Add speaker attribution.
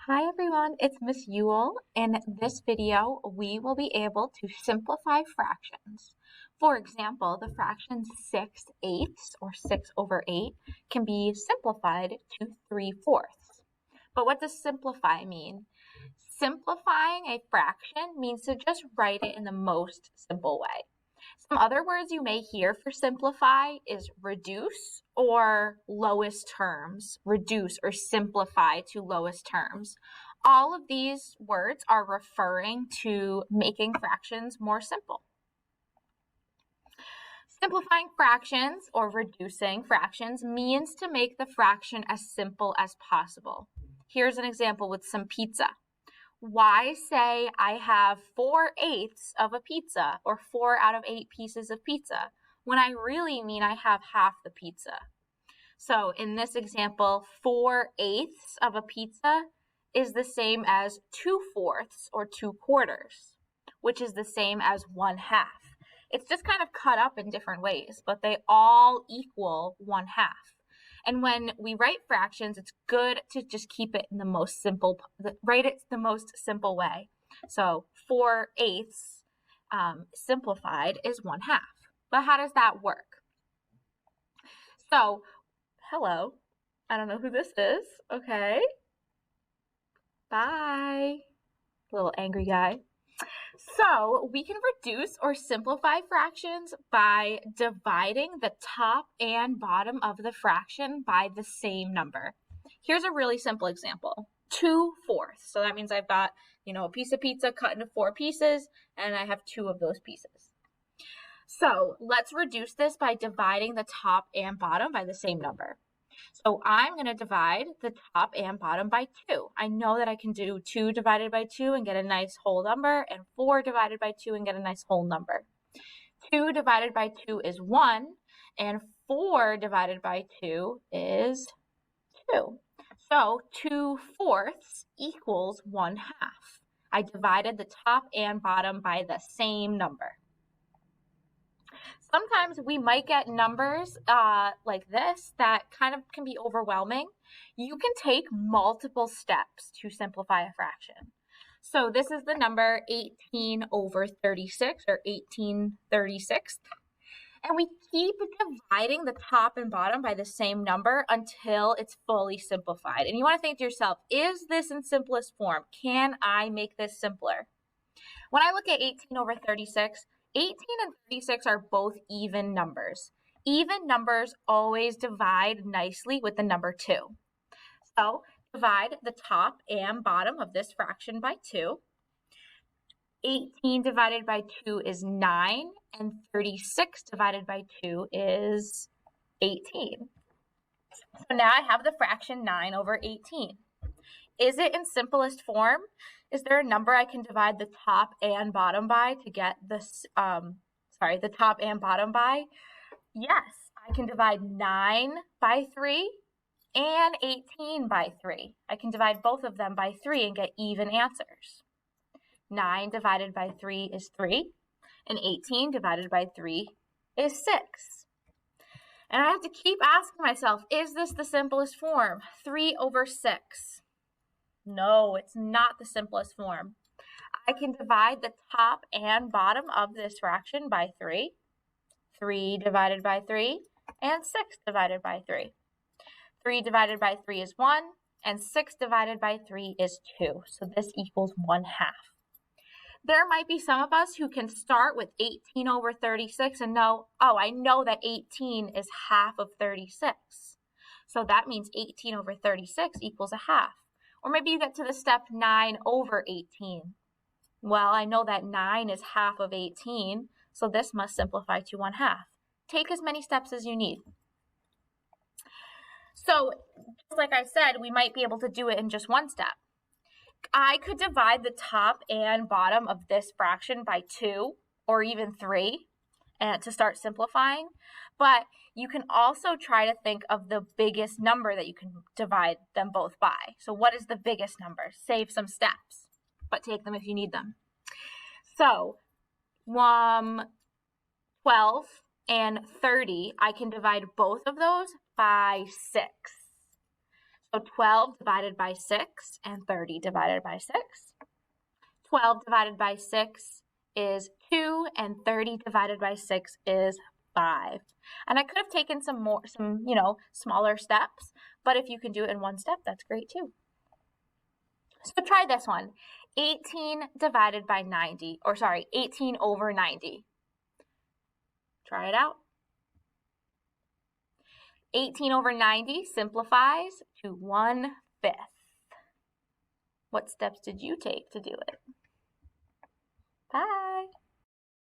Speaker 1: Hi everyone, it's Miss Ewell. In this video, we will be able to simplify fractions. For example, the fraction 6/8 or 6 over 8 can be simplified to 3/4. But what does simplify mean? Simplifying a fraction means to just write it in the most simple way. Some other words you may hear for simplify is reduce or lowest terms, reduce or simplify to lowest terms. All of these words are referring to making fractions more simple. Simplifying fractions or reducing fractions means to make the fraction as simple as possible. Here's an example with some pizza. Why say I have 4/8 of a pizza or 4 out of 8 pieces of pizza when I really mean I have half the pizza? So in this example, 4/8 of a pizza is the same as 2/4 or 2/4, which is the same as 1/2. It's just kind of cut up in different ways, but they all equal 1/2. And when we write fractions, it's good to just keep it in the most simple, write it the most simple way. So 4/8 simplified is 1/2. But how does that work? So, hello. I don't know who this is. Okay. Bye. Little angry guy. So we can reduce or simplify fractions by dividing the top and bottom of the fraction by the same number. Here's a really simple example. 2/4. So that means I've got, a piece of pizza cut into 4 pieces, and I have 2 of those pieces. So let's reduce this by dividing the top and bottom by the same number. So I'm going to divide the top and bottom by 2. I know that I can do 2 divided by 2 and get a nice whole number, and 4 divided by 2 and get a nice whole number. 2 divided by 2 is 1, and 4 divided by 2 is 2. So 2/4 equals 1/2. I divided the top and bottom by the same number. Sometimes we might get numbers like this that kind of can be overwhelming. You can take multiple steps to simplify a fraction. So this is the number 18 over 36 or 18/36. And we keep dividing the top and bottom by the same number until it's fully simplified. And you want to think to yourself, is this in simplest form? Can I make this simpler? When I look at 18 over 36, 18 and 36 are both even numbers. Even numbers always divide nicely with the number 2. So divide the top and bottom of this fraction by 2. 18 divided by 2 is 9, and 36 divided by 2 is 18. So now I have the fraction 9 over 18. Is it in simplest form? Is there a number I can divide the top and bottom by to get this, the top and bottom by? Yes, I can divide 9 by 3 and 18 by 3. I can divide both of them by 3 and get even answers. 9 divided by 3 is 3, and 18 divided by 3 is 6. And I have to keep asking myself, is this the simplest form? 3 over 6. No, it's not the simplest form. I can divide the top and bottom of this fraction by 3. 3 divided by 3 and 6 divided by 3. 3 divided by 3 is 1, and 6 divided by 3 is 2. So this equals 1/2. There might be some of us who can start with 18 over 36 and know, I know that 18 is half of 36. So that means 18 over 36 equals 1/2. Or maybe you get to the step 9 over 18. Well, I know that 9 is half of 18, so this must simplify to 1/2. Take as many steps as you need. So, just like I said, we might be able to do it in just one step. I could divide the top and bottom of this fraction by 2 or even 3 to start simplifying, but you can also try to think of the biggest number that you can divide them both by. So what is the biggest number? Save some steps, but take them if you need them. So 12 and 30, I can divide both of those by 6. So 12 divided by 6 and 30 divided by 6. 12 divided by 6 is 2 and 30 divided by 6 is 5. And I could have taken some smaller steps, but if you can do it in one step, that's great too. So try this one. 18 divided by 90, 18 over 90. Try it out. 18 over 90 simplifies to 1/5. What steps did you take to do it? Bye.